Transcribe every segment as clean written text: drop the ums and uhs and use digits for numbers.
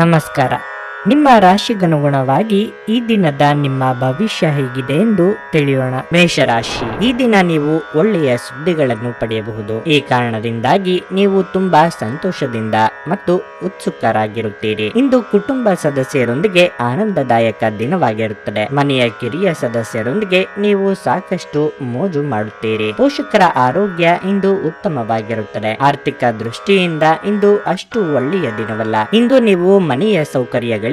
ನಮಸ್ಕಾರ. ನಿಮ್ಮ ರಾಶಿಗನುಗುಣವಾಗಿ ಈ ದಿನದ ನಿಮ್ಮ ಭವಿಷ್ಯ ಹೇಗಿದೆ ಎಂದು ತಿಳಿಯೋಣ. ಮೇಷರಾಶಿ, ಈ ದಿನ ನೀವು ಒಳ್ಳೆಯ ಸುದ್ದಿಗಳನ್ನು ಪಡೆಯಬಹುದು. ಈ ಕಾರಣದಿಂದಾಗಿ ನೀವು ತುಂಬಾ ಸಂತೋಷದಿಂದ ಮತ್ತು ಉತ್ಸುಕರಾಗಿರುತ್ತೀರಿ. ಇಂದು ಕುಟುಂಬ ಸದಸ್ಯರೊಂದಿಗೆ ಆನಂದದಾಯಕ ದಿನವಾಗಿರುತ್ತದೆ. ಮನೆಯ ಕಿರಿಯ ಸದಸ್ಯರೊಂದಿಗೆ ನೀವು ಸಾಕಷ್ಟು ಮೋಜು ಮಾಡುತ್ತೀರಿ. ಪೋಷಕರ ಆರೋಗ್ಯ ಇಂದು ಉತ್ತಮವಾಗಿರುತ್ತದೆ. ಆರ್ಥಿಕ ದೃಷ್ಟಿಯಿಂದ ಇಂದು ಅಷ್ಟು ಒಳ್ಳೆಯ ದಿನವಲ್ಲ. ಇಂದು ನೀವು ಮನೆಯ ಸೌಕರ್ಯಗಳಿಗೆ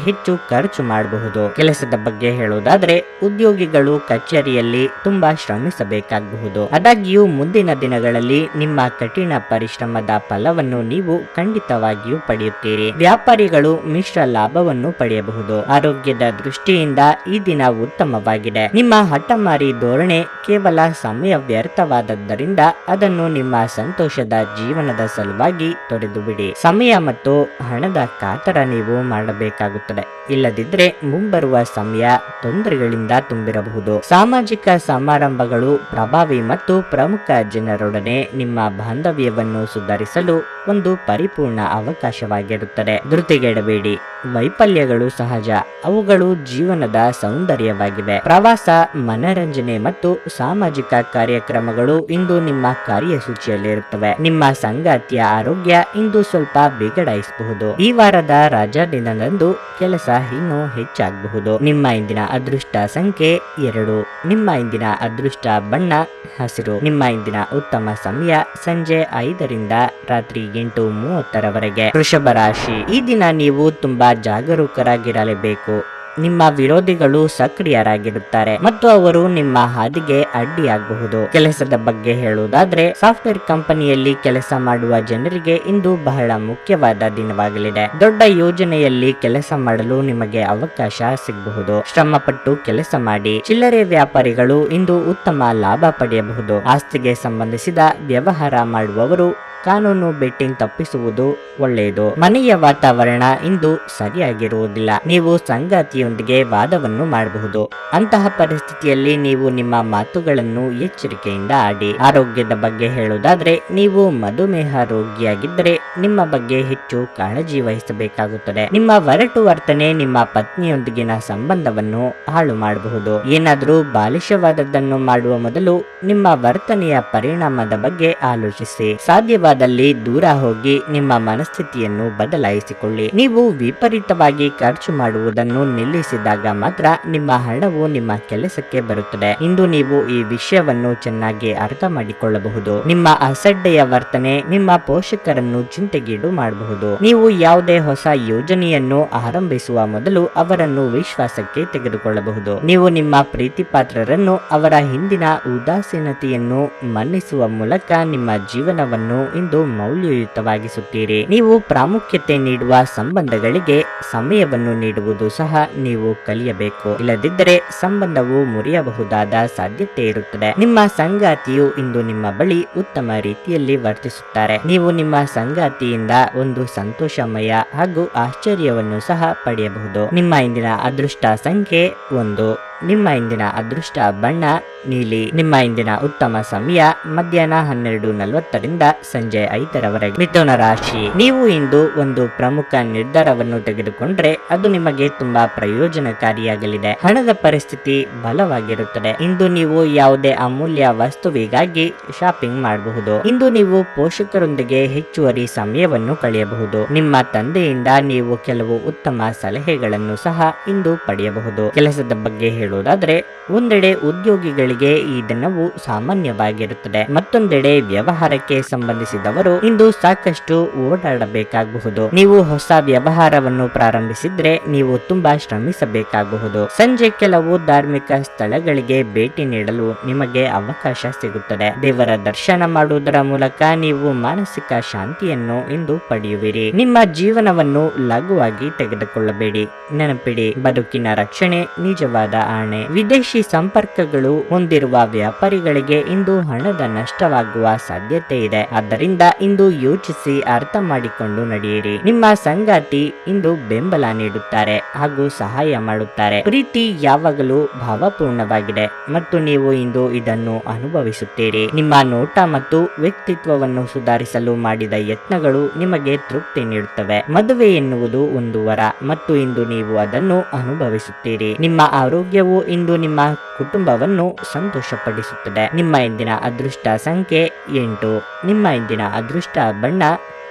ಹೆಚ್ಚು ಖರ್ಚು ಮಾಡಬಹುದು. ಕೆಲಸದ ಬಗ್ಗೆ ಹೇಳುವುದಾದ್ರೆ ಉದ್ಯೋಗಿಗಳು ಕಚೇರಿಯಲ್ಲಿ ತುಂಬಾ ಶ್ರಮಿಸಬೇಕಾಗಬಹುದು. ಆದಾಗ್ಯೂ ಮುಂದಿನ ದಿನಗಳಲ್ಲಿ ನಿಮ್ಮ ಕಠಿಣ ಪರಿಶ್ರಮದ ಫಲವನ್ನು ನೀವು ಖಂಡಿತವಾಗಿಯೂ ಪಡೆಯುತ್ತೀರಿ. ವ್ಯಾಪಾರಿಗಳು ಮಿಶ್ರ ಲಾಭವನ್ನು ಪಡೆಯಬಹುದು. ಆರೋಗ್ಯದ ದೃಷ್ಟಿಯಿಂದ ಈ ದಿನ ಉತ್ತಮವಾಗಿದೆ. ನಿಮ್ಮ ಹಠಮಾರಿ ಧೋರಣೆ ಕೇವಲ ಸಮಯ ವ್ಯರ್ಥವಾದದ್ದರಿಂದ ಅದನ್ನು ನಿಮ್ಮ ಸಂತೋಷದ ಜೀವನದ ಸಲುವಾಗಿ ತೊರೆದು ಬಿಡಿ. ಸಮಯ ಮತ್ತು ಹಣದ ಕಾತರ ನೀವು ಮಾಡಬೇಕಾಗುತ್ತದೆ. ಇಲ್ಲದಿದ್ದರೆ ಮುಂಬರುವ ಸಮಯ ತೊಂದರೆಗಳಿಂದ ತುಂಬಿರಬಹುದು. ಸಾಮಾಜಿಕ ಸಮಾರಂಭಗಳು ಪ್ರಭಾವಿ ಮತ್ತು ಪ್ರಮುಖ ಜನರೊಡನೆ ನಿಮ್ಮ ಬಾಂಧವ್ಯವನ್ನು ಸುಧಾರಿಸಲು ಒಂದು ಪರಿಪೂರ್ಣ ಅವಕಾಶವಾಗಿರುತ್ತದೆ. ಧೃತಿಗೆಡಬೇಡಿ. ವೈಫಲ್ಯಗಳು ಸಹಜ, ಅವುಗಳು ಜೀವನದ ಸೌಂದರ್ಯವಾಗಿವೆ. ಪ್ರವಾಸ, ಮನರಂಜನೆ ಮತ್ತು ಸಾಮಾಜಿಕ ಕಾರ್ಯಕ್ರಮಗಳು ಇಂದು ನಿಮ್ಮ ಕಾರ್ಯಸೂಚಿಯಲ್ಲಿರುತ್ತವೆ. ನಿಮ್ಮ ಸಂಗಾತಿಯ ಆರೋಗ್ಯ ಇಂದು ಸ್ವಲ್ಪ ಬಿಗಡಾಯಿಸಬಹುದು. ಈ ವಾರದ ರಜಾ ದಿನದಂದು ಕೆಲಸ ಇನ್ನೂ ಹೆಚ್ಚಾಗಬಹುದು. ನಿಮ್ಮ ಇಂದಿನ ಅದೃಷ್ಟ ಸಂಖ್ಯೆ 2. ನಿಮ್ಮ ಇಂದಿನ ಅದೃಷ್ಟ ಬಣ್ಣ ಹಸಿರು. ನಿಮ್ಮ ಇಂದಿನ ಉತ್ತಮ ಸಮಯ ಸಂಜೆ 5ರಿಂದ ರಾತ್ರಿ 8:30ರವರೆಗೆ. ವೃಷಭ ರಾಶಿ, ಈ ದಿನ ನೀವು ತುಂಬಾ ಜಾಗರೂಕರಾಗಿರಲೇಬೇಕು. ನಿಮ್ಮ ವಿರೋಧಿಗಳು ಸಕ್ರಿಯರಾಗಿರುತ್ತಾರೆ ಮತ್ತು ಅವರು ನಿಮ್ಮ ಹಾದಿಗೆ ಅಡ್ಡಿಯಾಗಬಹುದು. ಕೆಲಸದ ಬಗ್ಗೆ ಹೇಳುವುದಾದ್ರೆ ಸಾಫ್ಟ್ವೇರ್ ಕಂಪನಿಯಲ್ಲಿ ಕೆಲಸ ಮಾಡುವ ಜನರಿಗೆ ಇಂದು ಬಹಳ ಮುಖ್ಯವಾದ ದಿನವಾಗಲಿದೆ. ದೊಡ್ಡ ಯೋಜನೆಯಲ್ಲಿ ಕೆಲಸ ಮಾಡಲು ನಿಮಗೆ ಅವಕಾಶ ಸಿಗಬಹುದು. ಶ್ರಮಪಟ್ಟು ಕೆಲಸ ಮಾಡಿ. ಚಿಲ್ಲರೆ ವ್ಯಾಪಾರಿಗಳು ಇಂದು ಉತ್ತಮ ಲಾಭ ಪಡೆಯಬಹುದು. ಆಸ್ತಿಗೆ ಸಂಬಂಧಿಸಿದ ವ್ಯವಹಾರ ಮಾಡುವವರು ಕಾನೂನು ಬೆಟ್ಟಿಂಗ್ ತಪ್ಪಿಸುವುದು ಒಳ್ಳೆಯದು. ಮನೆಯ ವಾತಾವರಣ ಇಂದು ಸರಿಯಾಗಿರುವುದಿಲ್ಲ. ನೀವು ಸಂಗಾತಿಯೊಂದಿಗೆ ವಾದವನ್ನು ಮಾಡಬಹುದು. ಅಂತಹ ಪರಿಸ್ಥಿತಿಯಲ್ಲಿ ನೀವು ನಿಮ್ಮ ಮಾತುಗಳನ್ನು ಎಚ್ಚರಿಕೆಯಿಂದ ಆಡಿ. ಆರೋಗ್ಯದ ಬಗ್ಗೆ ಹೇಳುವುದಾದ್ರೆ ನೀವು ಮಧುಮೇಹ ರೋಗಿಯಾಗಿದ್ದರೆ ನಿಮ್ಮ ಬಗ್ಗೆ ಹೆಚ್ಚು ಕಾಳಜಿ ವಹಿಸಬೇಕಾಗುತ್ತದೆ. ನಿಮ್ಮ ಒರಟು ವರ್ತನೆ ನಿಮ್ಮ ಪತ್ನಿಯೊಂದಿಗಿನ ಸಂಬಂಧವನ್ನು ಹಾಳು ಮಾಡಬಹುದು. ಏನಾದರೂ ಬಾಲಿಶವಾದದ್ದನ್ನು ಮಾಡುವ ಮೊದಲು ನಿಮ್ಮ ವರ್ತನೆಯ ಪರಿಣಾಮದ ಬಗ್ಗೆ ಆಲೋಚಿಸಿ. ಸಾಧ್ಯವಾದಲ್ಲಿ ದೂರ ಹೋಗಿ ನಿಮ್ಮ ಮನಸ್ಥಿತಿಯನ್ನು ಬದಲಾಯಿಸಿಕೊಳ್ಳಿ. ನೀವು ವಿಪರೀತವಾಗಿ ಖರ್ಚು ಮಾಡುವುದನ್ನು ನಿಲ್ಲಿಸಿದಾಗ ಮಾತ್ರ ನಿಮ್ಮ ಹಣವು ನಿಮ್ಮ ಕೆಲಸಕ್ಕೆ ಬರುತ್ತದೆ. ಇಂದು ನೀವು ಈ ವಿಷಯವನ್ನು ಚೆನ್ನಾಗಿ ಅರ್ಥ ಮಾಡಿಕೊಳ್ಳಬಹುದು. ನಿಮ್ಮ ಅಸಡ್ಡೆಯ ವರ್ತನೆ ನಿಮ್ಮ ಪೋಷಕರನ್ನು ಚಿಂತೆಗೀಡು ಮಾಡಬಹುದು. ನೀವು ಯಾವುದೇ ಹೊಸ ಯೋಜನೆಯನ್ನು ಆರಂಭಿಸುವ ಮೊದಲು ಅವರನ್ನು ವಿಶ್ವಾಸಕ್ಕೆ ತೆಗೆದುಕೊಳ್ಳಬಹುದು. ನೀವು ನಿಮ್ಮ ಪ್ರೀತಿ ಪಾತ್ರರನ್ನು ಅವರ ಹಿಂದಿನ ಉದಾಸೀನತೆಯನ್ನು ಮನ್ನಿಸುವ ಮೂಲಕ ನಿಮ್ಮ ಜೀವನವನ್ನು ಇಂದು ಮೌಲ್ಯಯುತವಾಗಿಸುತ್ತೀರಿ. ನೀವು ಪ್ರಾಮುಖ್ಯತೆ ನೀಡುವ ಸಂಬಂಧಗಳಿಗೆ ಸಮಯವನ್ನು ನೀಡುವುದು ಸಹ ನೀವು ಕಲಿಯಬೇಕು. ಇಲ್ಲದಿದ್ದರೆ ಸಂಬಂಧವು ಮುರಿಯಬಹುದಾದ ಸಾಧ್ಯತೆ ಇರುತ್ತದೆ. ನಿಮ್ಮ ಸಂಗಾತಿಯು ಇಂದು ನಿಮ್ಮ ಬಳಿ ಉತ್ತಮ ರೀತಿಯಲ್ಲಿ ವರ್ತಿಸುತ್ತಾರೆ. ನೀವು ನಿಮ್ಮ ಸಂಗಾತಿಯಿಂದ ಒಂದು ಸಂತೋಷಮಯ ಹಾಗೂ ಆಶ್ಚರ್ಯವನ್ನು ಸಹ ಪಡೆಯಬಹುದು. ನಿಮ್ಮ ಇಂದಿನ ಅದೃಷ್ಟ ಸಂಖ್ಯೆ 1. ನಿಮ್ಮ ಇಂದಿನ ಅದೃಷ್ಟ ಬಣ್ಣ ನೀಲಿ. ನಿಮ್ಮ ಇಂದಿನ ಉತ್ತಮ ಸಮಯ ಮಧ್ಯಾಹ್ನ 12:40ರಿಂದ ಸಂಜೆ 5ರವರೆಗೆ. ಮಿಥುನ ರಾಶಿ, ನೀವು ಇಂದು ಒಂದು ಪ್ರಮುಖ ನಿರ್ಧಾರವನ್ನು ತೆಗೆದುಕೊಂಡ್ರೆ ಅದು ನಿಮಗೆ ತುಂಬಾ ಪ್ರಯೋಜನಕಾರಿಯಾಗಲಿದೆ. ಹಣದ ಪರಿಸ್ಥಿತಿ ಬಲವಾಗಿರುತ್ತದೆ. ಇಂದು ನೀವು ಯಾವುದೇ ಅಮೂಲ್ಯ ವಸ್ತುವಿಗಾಗಿ ಶಾಪಿಂಗ್ ಮಾಡಬಹುದು. ಇಂದು ನೀವು ಪೋಷಕರೊಂದಿಗೆ ಹೆಚ್ಚುವರಿ ಸಮಯವನ್ನು ಕಳೆಯಬಹುದು. ನಿಮ್ಮ ತಂದೆಯಿಂದ ನೀವು ಕೆಲವು ಉತ್ತಮ ಸಲಹೆಗಳನ್ನು ಸಹ ಇಂದು ಪಡೆಯಬಹುದು. ಕೆಲಸದ ಬಗ್ಗೆ ಹೇಳುವುದಾದ್ರೆ ಒಂದೆಡೆ ಉದ್ಯೋಗಿಗಳಿಗೆ ಈ ದಿನವು ಸಾಮಾನ್ಯವಾಗಿರುತ್ತದೆ. ಮತ್ತೊಂದೆಡೆ ವ್ಯವಹಾರಕ್ಕೆ ಸಂಬಂಧಿಸಿದವರು ಇಂದು ಸಾಕಷ್ಟು ಓಡಾಡಬೇಕಾಗಬಹುದು. ನೀವು ಹೊಸ ವ್ಯವಹಾರವನ್ನು ಪ್ರಾರಂಭಿಸಿದ್ರೆ ನೀವು ತುಂಬಾ ಶ್ರಮಿಸಬೇಕಾಗಬಹುದು. ಸಂಜೆ ಕೆಲವು ಧಾರ್ಮಿಕ ಸ್ಥಳಗಳಿಗೆ ಭೇಟಿ ನೀಡಲು ನಿಮಗೆ ಅವಕಾಶ ಸಿಗುತ್ತದೆ. ದೇವರ ದರ್ಶನ ಮಾಡುವುದರ ಮೂಲಕ ನೀವು ಮಾನಸಿಕ ಶಾಂತಿಯನ್ನು ಇಂದು ಪಡೆಯುವಿರಿ. ನಿಮ್ಮ ಜೀವನವನ್ನು ಲಘುವಾಗಿ ತೆಗೆದುಕೊಳ್ಳಬೇಡಿ. ನೆನಪಿಡಿ, ಬದುಕಿನ ರಕ್ಷಣೆ ನಿಜವಾದ ಆಣೆ. ವಿದೇಶಿ ಸಂಪರ್ಕಗಳು ಹೊಂದಿರುವ ವ್ಯಾಪಾರಿಗಳಿಗೆ ಇಂದು ಹಣದ ನಷ್ಟವಾಗುವ ಸಾಧ್ಯತೆ ಇದೆ. ಆದ್ದರಿಂದ ಇಂದು ಯೋಚಿಸಿ ಅರ್ಥ ಮಾಡಿಕೊಂಡು ನಡೆಯಿರಿ. ನಿಮ್ಮ ಸಂಗಾತಿ ಇಂದು ಬೆಂಬಲ ನೀಡುತ್ತಾರೆ ಹಾಗೂ ಸಹಾಯ ಮಾಡುತ್ತಾರೆ. ಪ್ರೀತಿ ಯಾವಾಗಲೂ ಭಾವಪೂರ್ಣವಾಗಿದೆ ಮತ್ತು ನೀವು ಇಂದು ಇದನ್ನು ಅನುಭವಿಸುತ್ತೀರಿ. ನಿಮ್ಮ ನೋಟ ಮತ್ತು ವ್ಯಕ್ತಿತ್ವವನ್ನು ಸುಧಾರಿಸಲು ಮಾಡಿದ ಯತ್ನಗಳು ನಿಮಗೆ ತೃಪ್ತಿ ನೀಡುತ್ತವೆ. ಮದುವೆ ಎನ್ನುವುದು ಒಂದು ವರ ಮತ್ತು ಇಂದು ನೀವು ಅದನ್ನು ಅನುಭವಿಸುತ್ತೀರಿ. ನಿಮ್ಮ ಆರೋಗ್ಯವು ಇಂದು ನಿಮ್ಮ ಕುಟುಂಬವನ್ನು ಸಂತೋಷಪಡಿಸುತ್ತದೆ. ನಿಮ್ಮ ಇಂದಿನ ಅದೃಷ್ಟ ಸಂಖ್ಯೆ 8. ನಿಮ್ಮ ಇಂದಿನ ಅದೃಷ್ಟ ಬಣ್ಣ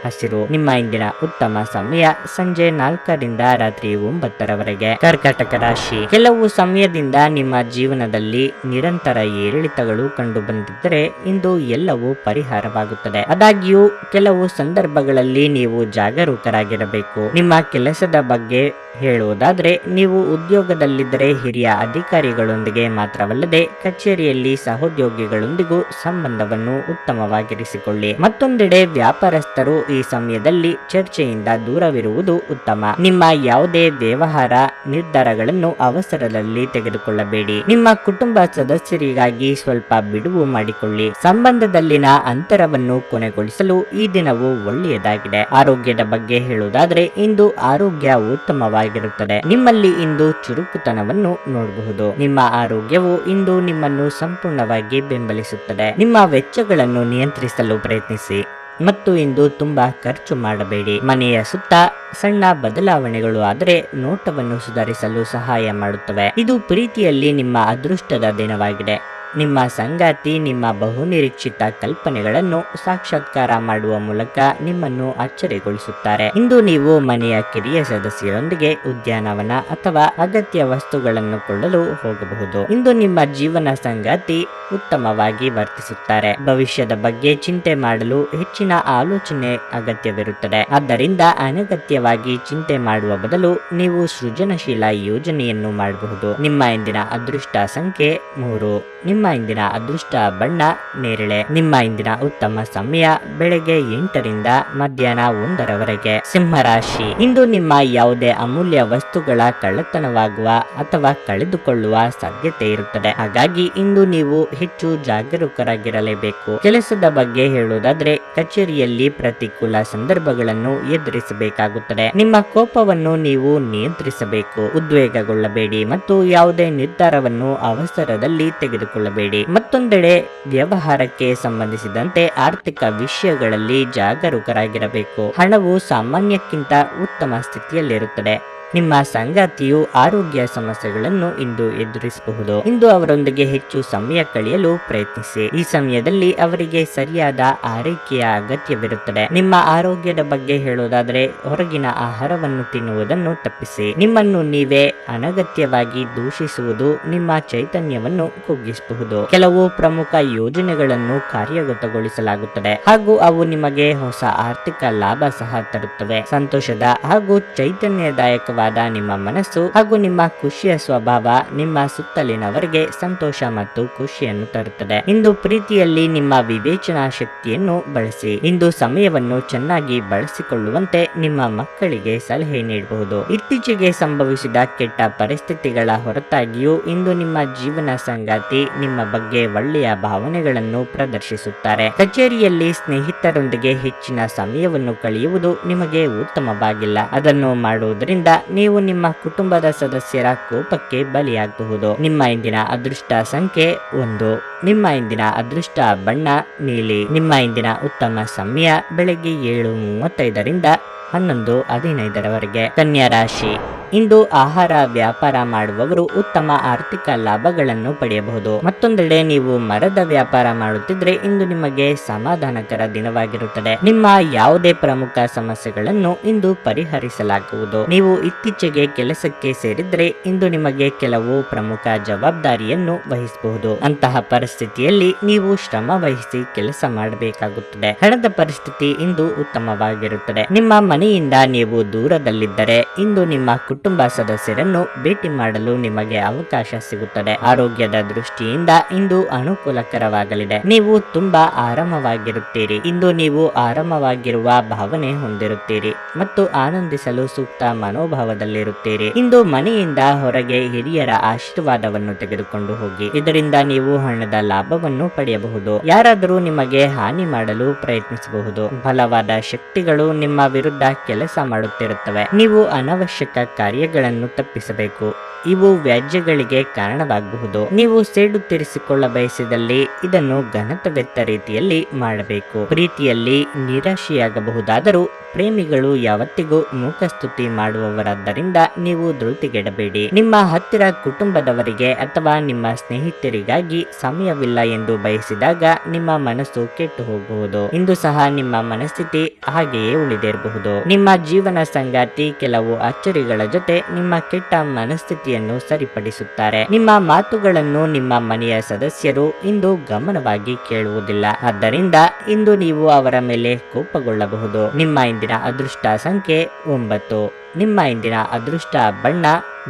ಹಸಿರು. ನಿಮ್ಮ ಇಂದಿನ ಉತ್ತಮ ಸಮಯ ಸಂಜೆ 4ರಿಂದ ರಾತ್ರಿ 9ರವರೆಗೆ. ಕರ್ಕಾಟಕ ರಾಶಿ. ಕೆಲವು ಸಮಯದಿಂದ ನಿಮ್ಮ ಜೀವನದಲ್ಲಿ ನಿರಂತರ ಏರಿಳಿತಗಳು ಕಂಡು ಬಂದಿದ್ದರೆ ಇಂದು ಎಲ್ಲವೂ ಪರಿಹಾರವಾಗುತ್ತದೆ. ಆದಾಗ್ಯೂ ಕೆಲವು ಸಂದರ್ಭಗಳಲ್ಲಿ ನೀವು ಜಾಗರೂಕರಾಗಿರಬೇಕು. ನಿಮ್ಮ ಕೆಲಸದ ಬಗ್ಗೆ ಹೇಳುವುದಾದರೆ, ನೀವು ಉದ್ಯೋಗದಲ್ಲಿದ್ದರೆ ಹಿರಿಯ ಅಧಿಕಾರಿಗಳೊಂದಿಗೆ ಮಾತ್ರವಲ್ಲದೆ ಕಚೇರಿಯಲ್ಲಿ ಸಹೋದ್ಯೋಗಿಗಳೊಂದಿಗೂ ಸಂಬಂಧವನ್ನು ಉತ್ತಮವಾಗಿರಿಸಿಕೊಳ್ಳಿ. ಮತ್ತೊಂದೆಡೆ ವ್ಯಾಪಾರಸ್ಥರು ಈ ಸಮಯದಲ್ಲಿ ಚರ್ಚೆಯಿಂದ ದೂರವಿರುವುದು ಉತ್ತಮ. ನಿಮ್ಮ ಯಾವುದೇ ವ್ಯವಹಾರ ನಿರ್ಧಾರಗಳನ್ನು ಅವಸರದಲ್ಲಿ ತೆಗೆದುಕೊಳ್ಳಬೇಡಿ. ನಿಮ್ಮ ಕುಟುಂಬ ಸದಸ್ಯರಿಗಾಗಿ ಸ್ವಲ್ಪ ಬಿಡುವು ಮಾಡಿಕೊಳ್ಳಿ. ಸಂಬಂಧದಲ್ಲಿನ ಅಂತರವನ್ನು ಕೊನೆಗೊಳಿಸಲು ಈ ದಿನವು ಒಳ್ಳೆಯದಾಗಿದೆ. ಆರೋಗ್ಯದ ಬಗ್ಗೆ ಹೇಳುವುದಾದರೆ, ಇಂದು ಆರೋಗ್ಯ ಉತ್ತಮವಾಗಿರುತ್ತದೆ. ನಿಮ್ಮಲ್ಲಿ ಇಂದು ಚುರುಕುತನವನ್ನು ನೋಡಬಹುದು. ನಿಮ್ಮ ಆರೋಗ್ಯವು ಇಂದು ನಿಮ್ಮನ್ನು ಸಂಪೂರ್ಣವಾಗಿ ಬೆಂಬಲಿಸುತ್ತದೆ. ನಿಮ್ಮ ವೆಚ್ಚಗಳನ್ನು ನಿಯಂತ್ರಿಸಲು ಪ್ರಯತ್ನಿಸಿ ಮತ್ತು ಇಂದು ತುಂಬಾ ಖರ್ಚು ಮಾಡಬೇಡಿ. ಮನೆಯ ಸುತ್ತ ಸಣ್ಣ ಬದಲಾವಣೆಗಳು ಆದರೆ ನೋಟವನ್ನು ಸುಧಾರಿಸಲು ಸಹಾಯ ಮಾಡುತ್ತವೆ. ಇದು ಪ್ರೀತಿಯಲ್ಲಿ ನಿಮ್ಮ ಅದೃಷ್ಟದ ದಿನವಾಗಿದೆ. ನಿಮ್ಮ ಸಂಗಾತಿ ನಿಮ್ಮ ಬಹುನಿರೀಕ್ಷಿತ ಕಲ್ಪನೆಗಳನ್ನು ಸಾಕ್ಷಾತ್ಕಾರ ಮಾಡುವ ಮೂಲಕ ನಿಮ್ಮನ್ನು ಅಚ್ಚರಿಗೊಳಿಸುತ್ತಾರೆ. ಇಂದು ನೀವು ಮನೆಯ ಕಿರಿಯ ಸದಸ್ಯರೊಂದಿಗೆ ಉದ್ಯಾನವನ ಅಥವಾ ಅಗತ್ಯ ವಸ್ತುಗಳನ್ನು ಕೊಳ್ಳಲು ಹೋಗಬಹುದು. ಇಂದು ನಿಮ್ಮ ಜೀವನ ಸಂಗಾತಿ ಉತ್ತಮವಾಗಿ ವರ್ತಿಸುತ್ತಾರೆ. ಭವಿಷ್ಯದ ಬಗ್ಗೆ ಚಿಂತೆ ಮಾಡಲು ಹೆಚ್ಚಿನ ಆಲೋಚನೆ ಅಗತ್ಯವಿರುತ್ತದೆ. ಆದ್ದರಿಂದ ಅನಗತ್ಯವಾಗಿ ಚಿಂತೆ ಮಾಡುವ ಬದಲು ನೀವು ಸೃಜನಶೀಲ ಯೋಜನೆಯನ್ನು ಮಾಡಬಹುದು. ನಿಮ್ಮ ಇಂದಿನ ಅದೃಷ್ಟ ಸಂಖ್ಯೆ 3. ನಿಮ್ಮ ಇಂದಿನ ಅದೃಷ್ಟ ಬಣ್ಣ ನೇರಳೆ. ನಿಮ್ಮ ಇಂದಿನ ಉತ್ತಮ ಸಮಯ ಬೆಳಗ್ಗೆ 8ರಿಂದ ಮಧ್ಯಾಹ್ನ 1ರವರೆಗೆ. ಸಿಂಹರಾಶಿ. ಇಂದು ನಿಮ್ಮ ಯಾವುದೇ ಅಮೂಲ್ಯ ವಸ್ತುಗಳ ಕಳ್ಳತನವಾಗುವ ಅಥವಾ ಕಳೆದುಕೊಳ್ಳುವ ಸಾಧ್ಯತೆ ಇರುತ್ತದೆ. ಹಾಗಾಗಿ ಇಂದು ನೀವು ಹೆಚ್ಚು ಜಾಗರೂಕರಾಗಿರಲೇಬೇಕು. ಕೆಲಸದ ಬಗ್ಗೆ ಹೇಳುವುದಾದ್ರೆ, ಕಚೇರಿಯಲ್ಲಿ ಪ್ರತಿಕೂಲ ಸಂದರ್ಭಗಳನ್ನು ಎದುರಿಸಬೇಕಾಗುತ್ತದೆ. ನಿಮ್ಮ ಕೋಪವನ್ನು ನೀವು ನಿಯಂತ್ರಿಸಬೇಕು. ಉದ್ವೇಗಗೊಳ್ಳಬೇಡಿ ಮತ್ತು ಯಾವುದೇ ನಿರ್ಧಾರವನ್ನು ಅವಸರದಲ್ಲಿ ತೆಗೆದುಕೊಳ್ಳಬೇಡಿ. ಮತ್ತೊಂದೆಡೆ ವ್ಯವಹಾರಕ್ಕೆ ಸಂಬಂಧಿಸಿದಂತೆ ಆರ್ಥಿಕ ವಿಷಯಗಳಲ್ಲಿ ಜಾಗರೂಕರಾಗಿರಬೇಕು. ಹಣವು ಸಾಮಾನ್ಯಕ್ಕಿಂತ ಉತ್ತಮ ಸ್ಥಿತಿಯಲ್ಲಿರುತ್ತದೆ. ನಿಮ್ಮ ಸಂಗಾತಿಯು ಆರೋಗ್ಯ ಸಮಸ್ಯೆಗಳನ್ನು ಇಂದು ಎದುರಿಸಬಹುದು. ಇಂದು ಅವರೊಂದಿಗೆ ಹೆಚ್ಚು ಸಮಯ ಕಳೆಯಲು ಪ್ರಯತ್ನಿಸಿ. ಈ ಸಮಯದಲ್ಲಿ ಅವರಿಗೆ ಸರಿಯಾದ ಆರೈಕೆಯ ಅಗತ್ಯವಿರುತ್ತದೆ. ನಿಮ್ಮ ಆರೋಗ್ಯದ ಬಗ್ಗೆ ಹೇಳುವುದಾದರೆ, ಹೊರಗಿನ ಆಹಾರವನ್ನು ತಿನ್ನುವುದನ್ನು ತಪ್ಪಿಸಿ. ನಿಮ್ಮನ್ನು ನೀವೇ ಅನಗತ್ಯವಾಗಿ ದೂಷಿಸುವುದು ನಿಮ್ಮ ಚೈತನ್ಯವನ್ನು ಕುಗ್ಗಿಸಬಹುದು. ಕೆಲವು ಪ್ರಮುಖ ಯೋಜನೆಗಳನ್ನು ಕಾರ್ಯಗತಗೊಳಿಸಲಾಗುತ್ತದೆ ಹಾಗೂ ಅವು ನಿಮಗೆ ಹೊಸ ಆರ್ಥಿಕ ಲಾಭ ಸಹ ತರುತ್ತವೆ. ಸಂತೋಷದ ಹಾಗೂ ಚೈತನ್ಯದಾಯಕವಾದ ನಿಮ್ಮ ಮನಸ್ಸು ಹಾಗೂ ನಿಮ್ಮ ಖುಷಿಯ ಸ್ವಭಾವ ನಿಮ್ಮ ಸುತ್ತಲಿನವರಿಗೆ ಸಂತೋಷ ಮತ್ತು ಖುಷಿಯನ್ನು ತರುತ್ತದೆ. ಇಂದು ಪ್ರೀತಿಯಲ್ಲಿ ನಿಮ್ಮ ವಿವೇಚನಾ ಶಕ್ತಿಯನ್ನು ಬಳಸಿ. ಇಂದು ಸಮಯವನ್ನು ಚೆನ್ನಾಗಿ ಬಳಸಿಕೊಳ್ಳುವಂತೆ ನಿಮ್ಮ ಮಕ್ಕಳಿಗೆ ಸಲಹೆ ನೀಡಬಹುದು. ಇತ್ತೀಚೆಗೆ ಸಂಭವಿಸಿದ ಕೆಟ್ಟ ಪರಿಸ್ಥಿತಿಗಳ ಹೊರತಾಗಿಯೂ ಇಂದು ನಿಮ್ಮ ಜೀವನ ಸಂಗಾತಿ ನಿಮ್ಮ ಬಗ್ಗೆ ಒಳ್ಳೆಯ ಭಾವನೆಗಳನ್ನು ಪ್ರದರ್ಶಿಸುತ್ತಾರೆ. ಕಚೇರಿಯಲ್ಲಿ ಸ್ನೇಹಿತರೊಂದಿಗೆ ಹೆಚ್ಚಿನ ಸಮಯವನ್ನು ಕಳೆಯುವುದು ನಿಮಗೆ ಉತ್ತಮವಾಗಿಲ್ಲ. ಅದನ್ನು ಮಾಡುವುದರಿಂದ ನೀವು ನಿಮ್ಮ ಕುಟುಂಬದ ಸದಸ್ಯರ ಕೋಪಕ್ಕೆ ಬಲಿಯಾಗಬಹುದು. ನಿಮ್ಮ ಇಂದಿನ ಅದೃಷ್ಟ ಸಂಖ್ಯೆ 1. ನಿಮ್ಮ ಇಂದಿನ ಅದೃಷ್ಟ ಬಣ್ಣ ನೀಲಿ. ನಿಮ್ಮ ಇಂದಿನ ಉತ್ತಮ ಸಮಯ ಬೆಳಗ್ಗೆ 7:35ರಿಂದ 11:15ರವರೆಗೆ. ಕನ್ಯಾ ರಾಶಿ. ಇಂದು ಆಹಾರ ವ್ಯಾಪಾರ ಮಾಡುವವರು ಉತ್ತಮ ಆರ್ಥಿಕ ಲಾಭಗಳನ್ನು ಪಡೆಯಬಹುದು. ಮತ್ತೊಂದೆಡೆ ನೀವು ಮರದ ವ್ಯಾಪಾರ ಮಾಡುತ್ತಿದ್ರೆ ಇಂದು ನಿಮಗೆ ಸಮಾಧಾನಕರ ದಿನವಾಗಿರುತ್ತದೆ. ನಿಮ್ಮ ಯಾವುದೇ ಪ್ರಮುಖ ಸಮಸ್ಯೆಗಳನ್ನು ಇಂದು ಪರಿಹರಿಸಲಾಗುವುದು. ನೀವು ಇತ್ತೀಚೆಗೆ ಕೆಲಸಕ್ಕೆ ಸೇರಿದ್ರೆ ಇಂದು ನಿಮಗೆ ಕೆಲವು ಪ್ರಮುಖ ಜವಾಬ್ದಾರಿಯನ್ನು ವಹಿಸಬಹುದು. ಅಂತಹ ಪರಿಸ್ಥಿತಿಯಲ್ಲಿ ನೀವು ಶ್ರಮ ವಹಿಸಿ ಕೆಲಸ ಮಾಡಬೇಕಾಗುತ್ತದೆ. ಹಣದ ಪರಿಸ್ಥಿತಿ ಇಂದು ಉತ್ತಮವಾಗಿರುತ್ತದೆ. ನಿಮ್ಮ ಮನೆಯಿಂದ ನೀವು ದೂರದಲ್ಲಿದ್ದರೆ ಇಂದು ನಿಮ್ಮ ಕುಟುಂಬ ಸದಸ್ಯರನ್ನು ಭೇಟಿ ಮಾಡಲು ನಿಮಗೆ ಅವಕಾಶ ಸಿಗುತ್ತದೆ. ಆರೋಗ್ಯದ ದೃಷ್ಟಿಯಿಂದ ಇಂದು ಅನುಕೂಲಕರವಾಗಲಿದೆ. ನೀವು ತುಂಬಾ ಆರಾಮವಾಗಿರುತ್ತೀರಿ. ಇಂದು ನೀವು ಆರಾಮವಾಗಿರುವ ಭಾವನೆ ಹೊಂದಿರುತ್ತೀರಿ ಮತ್ತು ಆನಂದಿಸಲು ಸೂಕ್ತ ಮನೋಭಾವದಲ್ಲಿರುತ್ತೀರಿ. ಇಂದು ಮನೆಯಿಂದ ಹೊರಗೆ ಹಿರಿಯರ ಆಶೀರ್ವಾದವನ್ನು ತೆಗೆದುಕೊಂಡು ಹೋಗಿ. ಇದರಿಂದ ನೀವು ಹಣದ ಲಾಭವನ್ನು ಪಡೆಯಬಹುದು. ಯಾರಾದರೂ ನಿಮಗೆ ಹಾನಿ ಮಾಡಲು ಪ್ರಯತ್ನಿಸಬಹುದು. ಬಲವಾದ ಶಕ್ತಿಗಳು ನಿಮ್ಮ ವಿರುದ್ಧ ಕೆಲಸ ಮಾಡುತ್ತಿರುತ್ತವೆ. ನೀವು ಅನವಶ್ಯಕ ಕಾರ್ಯಗಳನ್ನು ತಪ್ಪಿಸಬೇಕು. ಇವು ವ್ಯಾಜ್ಯಗಳಿಗೆ ಕಾರಣವಾಗಬಹುದು. ನೀವು ಸೇಡು ತೀರಿಸಿಕೊಳ್ಳ ಬಯಸಿದಲ್ಲಿ ಇದನ್ನು ಘನತೆವೆತ್ತ ರೀತಿಯಲ್ಲಿ ಮಾಡಬೇಕು. ಪ್ರೀತಿಯಲ್ಲಿ ನಿರಾಶೆಯಾಗಬಹುದಾದರೂ ಪ್ರೇಮಿಗಳು ಯಾವತ್ತಿಗೂ ಮುಖಸ್ತುತಿ ಮಾಡುವವರಾದ್ದರಿಂದ ನೀವು ಧೃತಿಗೆಡಬೇಡಿ. ನಿಮ್ಮ ಹತ್ತಿರ ಕುಟುಂಬದವರಿಗೆ ಅಥವಾ ನಿಮ್ಮ ಸ್ನೇಹಿತರಿಗಾಗಿ ಸಮಯವಿಲ್ಲ ಎಂದು ಬಯಸಿದಾಗ ನಿಮ್ಮ ಮನಸ್ಸು ಕೆಟ್ಟು ಹೋಗಬಹುದು. ಇಂದು ಸಹ ನಿಮ್ಮ ಮನಸ್ಥಿತಿ ಹಾಗೆಯೇ ಉಳಿದಿರಬಹುದು. ನಿಮ್ಮ ಜೀವನ ಸಂಗಾತಿ ಕೆಲವು ಅಚ್ಚರಿಗಳ ಜೊತೆ ನಿಮ್ಮ ಕೆಟ್ಟ ಮನಸ್ಥಿತಿಯನ್ನು ಸರಿಪಡಿಸುತ್ತಾರೆ. ನಿಮ್ಮ ಮಾತುಗಳನ್ನು ನಿಮ್ಮ ಮನೆಯ ಸದಸ್ಯರು ಇಂದು ಗಮನವಾಗಿ ಕೇಳುವುದಿಲ್ಲ. ಆದ್ದರಿಂದ ಇಂದು ನೀವು ಅವರ ಮೇಲೆ ಕೋಪಗೊಳ್ಳಬಹುದು. ನಿಮ್ಮ ಇಂದಿನ ಅದೃಷ್ಟ ಸಂಖ್ಯೆ 9. ನಿಮ್ಮ ಇಂದಿನ ಅದೃಷ್ಟ ಬಣ್ಣ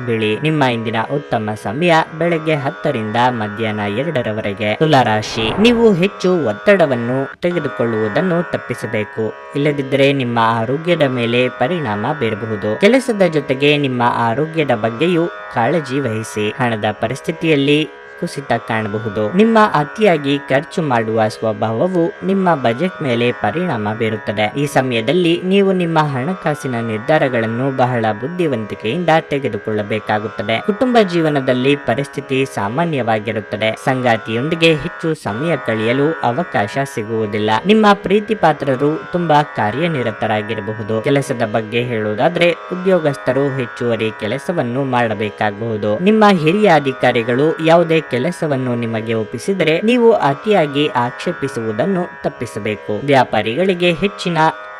ಬಿಳಿ. ನಿಮ್ಮ ಇಂದಿನ ಉತ್ತಮ ಸಮಯ ಬೆಳಗ್ಗೆ 10 ರಿಂದ ಮಧ್ಯಾಹ್ನ 2 ತುಲಾರಾಶಿ, ನೀವು ಹೆಚ್ಚು ಒತ್ತಡವನ್ನು ತೆಗೆದುಕೊಳ್ಳುವುದನ್ನು ತಪ್ಪಿಸಬೇಕು. ಇಲ್ಲದಿದ್ದರೆ ನಿಮ್ಮ ಆರೋಗ್ಯದ ಮೇಲೆ ಪರಿಣಾಮ ಬೀರಬಹುದು. ಕೆಲಸದ ಜೊತೆಗೆ ನಿಮ್ಮ ಆರೋಗ್ಯದ ಬಗ್ಗೆಯೂ ಕಾಳಜಿ ವಹಿಸಿ. ಹಣದ ಪರಿಸ್ಥಿತಿಯಲ್ಲಿ ಕುಸಿತ ಕಾಣಬಹುದು. ನಿಮ್ಮ ಅತಿಯಾಗಿ ಖರ್ಚು ಮಾಡುವ ಸ್ವಭಾವವು ನಿಮ್ಮ ಬಜೆಟ್ ಮೇಲೆ ಪರಿಣಾಮ ಬೀರುತ್ತದೆ. ಈ ಸಮಯದಲ್ಲಿ ನೀವು ನಿಮ್ಮ ಹಣಕಾಸಿನ ನಿರ್ಧಾರಗಳನ್ನು ಬಹಳ ಬುದ್ಧಿವಂತಿಕೆಯಿಂದ ತೆಗೆದುಕೊಳ್ಳಬೇಕಾಗುತ್ತದೆ. ಕುಟುಂಬ ಜೀವನದಲ್ಲಿ ಪರಿಸ್ಥಿತಿ ಸಾಮಾನ್ಯವಾಗಿರುತ್ತದೆ. ಸಂಗಾತಿಯೊಂದಿಗೆ ಹೆಚ್ಚು ಸಮಯ ಕಳೆಯಲು ಅವಕಾಶ ಸಿಗುವುದಿಲ್ಲ. ನಿಮ್ಮ ಪ್ರೀತಿ ಪಾತ್ರರು ತುಂಬಾ ಕಾರ್ಯನಿರತರಾಗಿರಬಹುದು. ಕೆಲಸದ ಬಗ್ಗೆ ಹೇಳುವುದಾದ್ರೆ ಉದ್ಯೋಗಸ್ಥರು ಹೆಚ್ಚುವರಿ ಕೆಲಸವನ್ನು ಮಾಡಬೇಕಾಗಬಹುದು. ನಿಮ್ಮ ಹಿರಿಯ ಅಧಿಕಾರಿಗಳು ಯಾವುದೇ ಕೆಲಸವನ್ನು ನಿಮಗೆ ಒಪ್ಪಿಸಿದರೆ ನೀವು ಅತಿಯಾಗಿ ಆಕ್ಷೇಪಿಸುವುದನ್ನು ತಪ್ಪಿಸಬೇಕು. ವ್ಯಾಪಾರಿಗಳಿಗೆ ಹೆಚ್ಚಿನ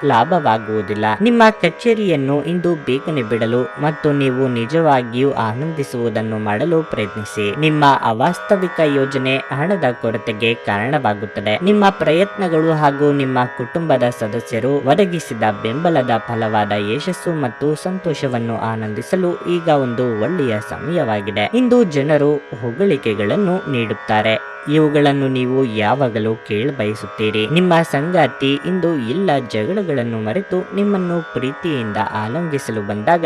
ಲಾಭವಾಗುವುದಿಲ್ಲ. ನಿಮ್ಮ ಕಚೇರಿಯನ್ನು ಇಂದು ಬೇಗನೆ ಬಿಡಲು ಮತ್ತು ನೀವು ನಿಜವಾಗಿಯೂ ಆನಂದಿಸುವುದನ್ನು ಮಾಡಲು ಪ್ರಯತ್ನಿಸಿ. ನಿಮ್ಮ ಅವಾಸ್ತವಿಕ ಯೋಜನೆ ಹಣದ ಕೊರತೆಗೆ ಕಾರಣವಾಗುತ್ತದೆ. ನಿಮ್ಮ ಪ್ರಯತ್ನಗಳು ಹಾಗೂ ನಿಮ್ಮ ಕುಟುಂಬದ ಸದಸ್ಯರು ಒದಗಿಸಿದ ಬೆಂಬಲದ ಫಲವಾದ ಯಶಸ್ಸು ಮತ್ತು ಸಂತೋಷವನ್ನು ಆನಂದಿಸಲು ಈಗ ಒಂದು ಒಳ್ಳೆಯ ಸಮಯವಾಗಿದೆ. ಇಂದು ಜನರು ಹೊಗಳಿಕೆಗಳನ್ನು ನೀಡುತ್ತಾರೆ. ಇವುಗಳನ್ನು ನೀವು ಯಾವಾಗಲೂ ಕೇಳಬಯಸುತ್ತೀರಿ. ನಿಮ್ಮ ಸಂಗಾತಿ ಇಂದು ಎಲ್ಲ ಜಗಳಗಳನ್ನು ಮರೆತು ನಿಮ್ಮನ್ನು ಪ್ರೀತಿಯಿಂದ ಆಲಂಗಿಸಲು ಬಂದಾಗ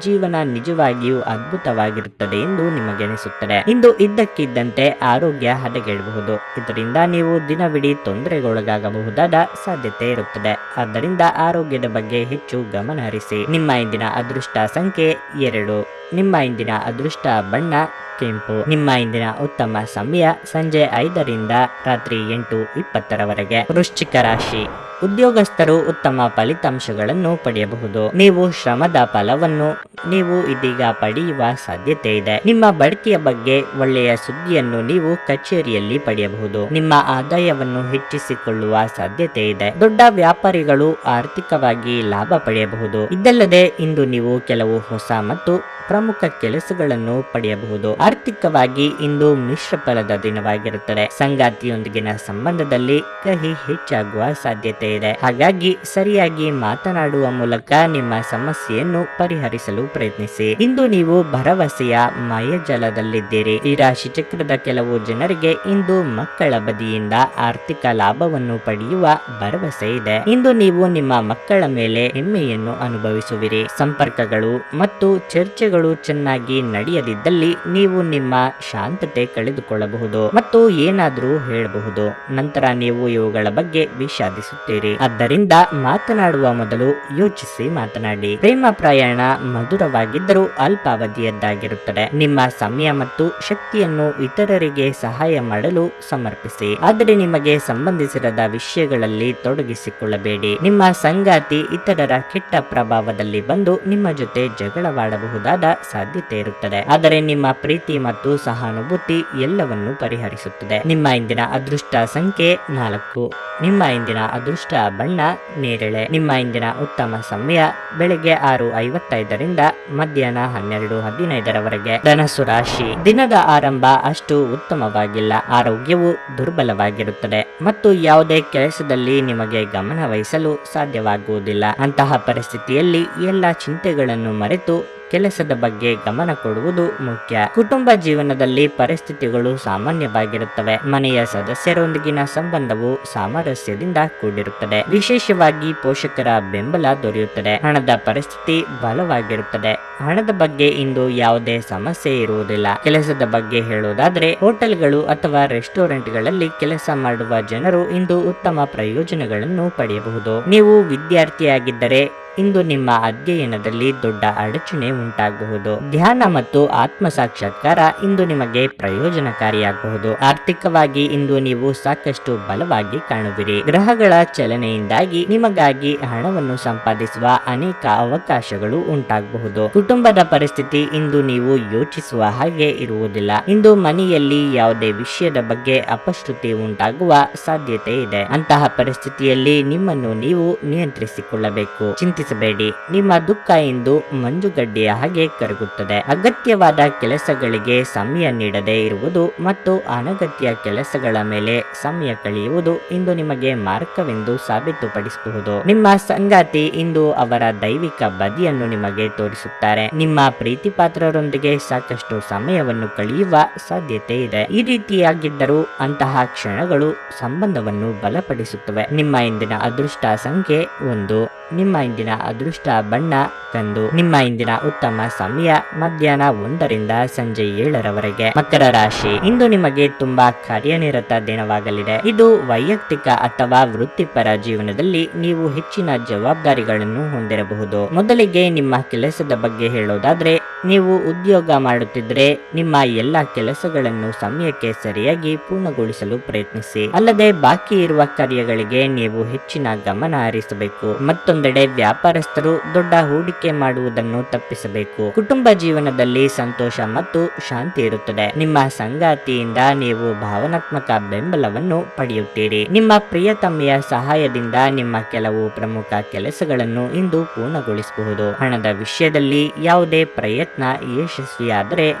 ಜೀವನ ನಿಜವಾಗಿಯೂ ಅದ್ಭುತವಾಗಿರುತ್ತದೆ ಎಂದು ನಿಮಗೆನಿಸುತ್ತದೆ. ಇಂದು ಇದ್ದಕ್ಕಿದ್ದಂತೆ ಆರೋಗ್ಯ ಹದಗೆಡಬಹುದು. ಇದರಿಂದ ನೀವು ದಿನವಿಡೀ ತೊಂದರೆಗೊಳಗಾಗಬಹುದಾದ ಸಾಧ್ಯತೆ ಇರುತ್ತದೆ. ಆದ್ದರಿಂದ ಆರೋಗ್ಯದ ಬಗ್ಗೆ ಹೆಚ್ಚು ಗಮನ ಹರಿಸಿ. ನಿಮ್ಮ ಇಂದಿನ ಅದೃಷ್ಟ ಸಂಖ್ಯೆ 2. ನಿಮ್ಮ ಇಂದಿನ ಅದೃಷ್ಟ ಬಣ್ಣ ಕೆಂಪು. ನಿಮ್ಮ ಇಂದಿನ ಉತ್ತಮ ಸಮಯ ಸಂಜೆ 5 ರಿಂದ ರಾತ್ರಿ 8:20 ವೃಶ್ಚಿಕ ರಾಶಿ, ಉದ್ಯೋಗಸ್ಥರು ಉತ್ತಮ ಫಲಿತಾಂಶಗಳನ್ನು ಪಡೆಯಬಹುದು. ನೀವು ಶ್ರಮದ ಫಲವನ್ನು ನೀವು ಇದೀಗ ಪಡೆಯುವ ಸಾಧ್ಯತೆ ಇದೆ. ನಿಮ್ಮ ಬಡ್ತಿಯ ಬಗ್ಗೆ ಒಳ್ಳೆಯ ಸುದ್ದಿಯನ್ನು ನೀವು ಕಚೇರಿಯಲ್ಲಿ ಪಡೆಯಬಹುದು. ನಿಮ್ಮ ಆದಾಯವನ್ನು ಹೆಚ್ಚಿಸಿಕೊಳ್ಳುವ ಸಾಧ್ಯತೆ ಇದೆ. ದೊಡ್ಡ ವ್ಯಾಪಾರಿಗಳು ಆರ್ಥಿಕವಾಗಿ ಲಾಭ ಪಡೆಯಬಹುದು. ಇದಲ್ಲದೆ ಇಂದು ನೀವು ಕೆಲವು ಹೊಸ ಮತ್ತು ಪ್ರಮುಖ ಕೆಲಸಗಳನ್ನು ಪಡೆಯಬಹುದು. ಆರ್ಥಿಕವಾಗಿ ಇಂದು ಮಿಶ್ರ ಫಲದ ದಿನವಾಗಿರುತ್ತದೆ. ಸಂಗಾತಿಯೊಂದಿಗಿನ ಸಂಬಂಧದಲ್ಲಿ ಕಹಿ ಹೆಚ್ಚಾಗುವ ಸಾಧ್ಯತೆ ಇದೆ. ಹಾಗಾಗಿ ಸರಿಯಾಗಿ ಮಾತನಾಡುವ ಮೂಲಕ ನಿಮ್ಮ ಸಮಸ್ಯೆಯನ್ನು ಪರಿಹರಿಸಲು ಪ್ರಯತ್ನಿಸಿ. ಇಂದು ನೀವು ಭರವಸೆಯ ಮಾಯಜಾಲದಲ್ಲಿದ್ದೀರಿ. ಈ ರಾಶಿ ಚಕ್ರದ ಕೆಲವು ಜನರಿಗೆ ಇಂದು ಮಕ್ಕಳ ಬದಿಯಿಂದ ಆರ್ಥಿಕ ಲಾಭವನ್ನು ಪಡೆಯುವ ಭರವಸೆ ಇದೆ. ಇಂದು ನೀವು ನಿಮ್ಮ ಮಕ್ಕಳ ಮೇಲೆ ಹೆಮ್ಮೆಯನ್ನು ಅನುಭವಿಸುವಿರಿ. ಸಂಪರ್ಕಗಳು ಮತ್ತು ಚರ್ಚೆಗಳು ಚೆನ್ನಾಗಿ ನಡೆಯದಿದ್ದಲ್ಲಿ ನೀವು ನಿಮ್ಮ ಶಾಂತತೆ ಕಳೆದುಕೊಳ್ಳಬಹುದು ಮತ್ತು ಏನಾದರೂ ಹೇಳಬಹುದು. ನಂತರ ನೀವು ಇವುಗಳ ಬಗ್ಗೆ ವಿಷಾದಿಸುತ್ತೀರಿ. ಆದ್ದರಿಂದ ಮಾತನಾಡುವ ಮೊದಲು ಯೋಚಿಸಿ ಮಾತನಾಡಿ. ಪ್ರೇಮ ಪ್ರಯಾಣ ಮಧುರವಾಗಿದ್ದರೂ ಅಲ್ಪಾವಧಿಯದ್ದಾಗಿರುತ್ತದೆ. ನಿಮ್ಮ ಸಮಯ ಮತ್ತು ಶಕ್ತಿಯನ್ನು ಇತರರಿಗೆ ಸಹಾಯ ಮಾಡಲು ಸಮರ್ಪಿಸಿ. ಆದರೆ ನಿಮಗೆ ಸಂಬಂಧಿಸಿರದ ವಿಷಯಗಳಲ್ಲಿ ತೊಡಗಿಸಿಕೊಳ್ಳಬೇಡಿ. ನಿಮ್ಮ ಸಂಗಾತಿ ಇತರರ ಕೆಟ್ಟ ಪ್ರಭಾವದಲ್ಲಿ ಬಂದು ನಿಮ್ಮ ಜೊತೆ ಜಗಳವಾಡಬಹುದಾದ ಸಾಧ್ಯತೆ ಇರುತ್ತದೆ. ಆದರೆ ನಿಮ್ಮ ಪ್ರೀತಿ ಮತ್ತು ಸಹಾನುಭೂತಿ ಎಲ್ಲವನ್ನು ಪರಿಹರಿಸುತ್ತದೆ. ನಿಮ್ಮ ಇಂದಿನ ಅದೃಷ್ಟ ಸಂಖ್ಯೆ 4. ನಿಮ್ಮ ಇಂದಿನ ಅದೃಷ್ಟ ಬಣ್ಣ ನೇರಳೆ. ನಿಮ್ಮ ಇಂದಿನ ಉತ್ತಮ ಸಮಯ ಬೆಳಗ್ಗೆ 6:55 ರಿಂದ ಮಧ್ಯಾಹ್ನ 12:15 ಧನಸ್ಸು ರಾಶಿ, ದಿನದ ಆರಂಭ ಅಷ್ಟು ಉತ್ತಮವಾಗಿಲ್ಲ. ಆರೋಗ್ಯವು ದುರ್ಬಲವಾಗಿರುತ್ತದೆ ಮತ್ತು ಯಾವುದೇ ಕೆಲಸದಲ್ಲಿ ನಿಮಗೆ ಗಮನ ವಹಿಸಲು ಸಾಧ್ಯವಾಗುವುದಿಲ್ಲ. ಅಂತಹ ಪರಿಸ್ಥಿತಿಯಲ್ಲಿ ಎಲ್ಲ ಚಿಂತೆಗಳನ್ನು ಮರೆತು ಕೆಲಸದ ಬಗ್ಗೆ ಗಮನ ಕೊಡುವುದು ಮುಖ್ಯ. ಕುಟುಂಬ ಜೀವನದಲ್ಲಿ ಪರಿಸ್ಥಿತಿಗಳು ಸಾಮಾನ್ಯವಾಗಿರುತ್ತವೆ. ಮನೆಯ ಸದಸ್ಯರೊಂದಿಗಿನ ಸಂಬಂಧವು ಸಾಮರಸ್ಯದಿಂದ ಕೂಡಿರುತ್ತದೆ. ವಿಶೇಷವಾಗಿ ಪೋಷಕರ ಬೆಂಬಲ ದೊರೆಯುತ್ತದೆ. ಹಣದ ಪರಿಸ್ಥಿತಿ ಬಲವಾಗಿರುತ್ತದೆ. ಹಣದ ಬಗ್ಗೆ ಇಂದು ಯಾವುದೇ ಸಮಸ್ಯೆ ಇರುವುದಿಲ್ಲ. ಕೆಲಸದ ಬಗ್ಗೆ ಹೇಳುವುದಾದ್ರೆ ಹೋಟೆಲ್ಗಳು ಅಥವಾ ರೆಸ್ಟೋರೆಂಟ್ಗಳಲ್ಲಿ ಕೆಲಸ ಮಾಡುವ ಜನರು ಇಂದು ಉತ್ತಮ ಪ್ರಯೋಜನಗಳನ್ನು ಪಡೆಯಬಹುದು. ನೀವು ವಿದ್ಯಾರ್ಥಿಯಾಗಿದ್ದರೆ ಇಂದು ನಿಮ್ಮ ಅಧ್ಯಯನದಲ್ಲಿ ದೊಡ್ಡ ಅಡಚಣೆ ಉಂಟಾಗಬಹುದು. ಧ್ಯಾನ ಮತ್ತು ಆತ್ಮ ಸಾಕ್ಷಾತ್ಕಾರ ಇಂದು ನಿಮಗೆ ಪ್ರಯೋಜನಕಾರಿಯಾಗಬಹುದು. ಆರ್ಥಿಕವಾಗಿ ಇಂದು ನೀವು ಸಾಕಷ್ಟು ಬಲವಾಗಿ ಕಾಣುವಿರಿ. ಗ್ರಹಗಳ ಚಲನೆಯಿಂದಾಗಿ ನಿಮಗಾಗಿ ಹಣವನ್ನು ಸಂಪಾದಿಸುವ ಅನೇಕ ಅವಕಾಶಗಳು ಉಂಟಾಗಬಹುದು. ಕುಟುಂಬದ ಪರಿಸ್ಥಿತಿ ಇಂದು ನೀವು ಯೋಚಿಸುವ ಹಾಗೆ ಇರುವುದಿಲ್ಲ. ಇಂದು ಮನೆಯಲ್ಲಿ ಯಾವುದೇ ವಿಷಯದ ಬಗ್ಗೆ ಅಪಶ್ರುತಿ ಉಂಟಾಗುವ ಸಾಧ್ಯತೆ ಇದೆ. ಅಂತಹ ಪರಿಸ್ಥಿತಿಯಲ್ಲಿ ನಿಮ್ಮನ್ನು ನೀವು ನಿಯಂತ್ರಿಸಿಕೊಳ್ಳಬೇಕು. ಚಿಂತಿಸಬೇಡಿ. ನಿಮ್ಮ ದುಃಖ ಇಂದು ಮಂಜುಗಡ್ಡೆಯ ಹಾಗೆ ಕರಗುತ್ತದೆ. ಅಗತ್ಯವಾದ ಕೆಲಸಗಳಿಗೆ ಸಮಯ ನೀಡದೇ ಇರುವುದು ಮತ್ತು ಅನಗತ್ಯ ಕೆಲಸಗಳ ಮೇಲೆ ಸಮಯ ಕಳೆಯುವುದು ಇಂದು ನಿಮಗೆ ಮಾರ್ಗವೆಂದು ಸಾಬೀತುಪಡಿಸಬಹುದು. ನಿಮ್ಮ ಸಂಗಾತಿ ಇಂದು ಅವರ ದೈವಿಕ ಬದಿಯನ್ನು ನಿಮಗೆ ತೋರಿಸುತ್ತಾರೆ. ನಿಮ್ಮ ಪ್ರೀತಿ ಪಾತ್ರರೊಂದಿಗೆ ಸಾಕಷ್ಟು ಸಮಯವನ್ನು ಕಳೆಯುವ ಸಾಧ್ಯತೆ ಇದೆ. ಈ ರೀತಿಯಾಗಿದ್ದರೂ ಅಂತಹ ಕ್ಷಣಗಳು ಸಂಬಂಧವನ್ನು ಬಲಪಡಿಸುತ್ತವೆ. ನಿಮ್ಮ ಇಂದಿನ ಅದೃಷ್ಟ ಸಂಖ್ಯೆ 1. ನಿಮ್ಮ ಇಂದಿನ ಅದೃಷ್ಟ ಬಣ್ಣ ಕಂದು. ನಿಮ್ಮ ಇಂದಿನ ಉತ್ತಮ ಸಮಯ ಮಧ್ಯಾಹ್ನ 1ರಿಂದ ಸಂಜೆ 7ರವರೆಗೆ. ಮಕರ ರಾಶಿ, ಇಂದು ನಿಮಗೆ ತುಂಬಾ ಕಾರ್ಯನಿರತ ದಿನವಾಗಲಿದೆ. ಇದು ವೈಯಕ್ತಿಕ ಅಥವಾ ವೃತ್ತಿಪರ ಜೀವನದಲ್ಲಿ ನೀವು ಹೆಚ್ಚಿನ ಜವಾಬ್ದಾರಿಗಳನ್ನು ಹೊಂದಿರಬಹುದು. ಮೊದಲಿಗೆ ನಿಮ್ಮ ಕೆಲಸದ ಬಗ್ಗೆ ಹೇಳೋದಾದ್ರೆ, ನೀವು ಉದ್ಯೋಗ ಮಾಡುತ್ತಿದ್ರೆ ನಿಮ್ಮ ಎಲ್ಲ ಕೆಲಸಗಳನ್ನು ಸಮಯಕ್ಕೆ ಸರಿಯಾಗಿ ಪೂರ್ಣಗೊಳಿಸಲು ಪ್ರಯತ್ನಿಸಿ. ಅಲ್ಲದೆ ಬಾಕಿ ಇರುವ ಕಾರ್ಯಗಳಿಗೆ ನೀವು ಹೆಚ್ಚಿನ ಗಮನ ಹರಿಸಬೇಕು. ಮತ್ತೊಂದೆಡೆ ವ್ಯಾಪಾರಸ್ಥರು ದೊಡ್ಡ ಹೂಡಿಕೆ ಮಾಡುವುದನ್ನು ತಪ್ಪಿಸಬೇಕು. ಕುಟುಂಬ ಜೀವನದಲ್ಲಿ ಸಂತೋಷ ಮತ್ತು ಶಾಂತಿ ಇರುತ್ತದೆ. ನಿಮ್ಮ ಸಂಗಾತಿಯಿಂದ ನೀವು ಭಾವನಾತ್ಮಕ ಬೆಂಬಲವನ್ನು ಪಡೆಯುತ್ತೀರಿ. ನಿಮ್ಮ ಪ್ರಿಯತಮೆಯ ಸಹಾಯದಿಂದ ನಿಮ್ಮ ಕೆಲವು ಪ್ರಮುಖ ಕೆಲಸಗಳನ್ನು ಇಂದು ಪೂರ್ಣಗೊಳಿಸಬಹುದು. ಹಣದ ವಿಷಯದಲ್ಲಿ ಯಾವುದೇ ಪ್ರಯತ್ನ ಯಶಸ್ವಿಯಾದರೆ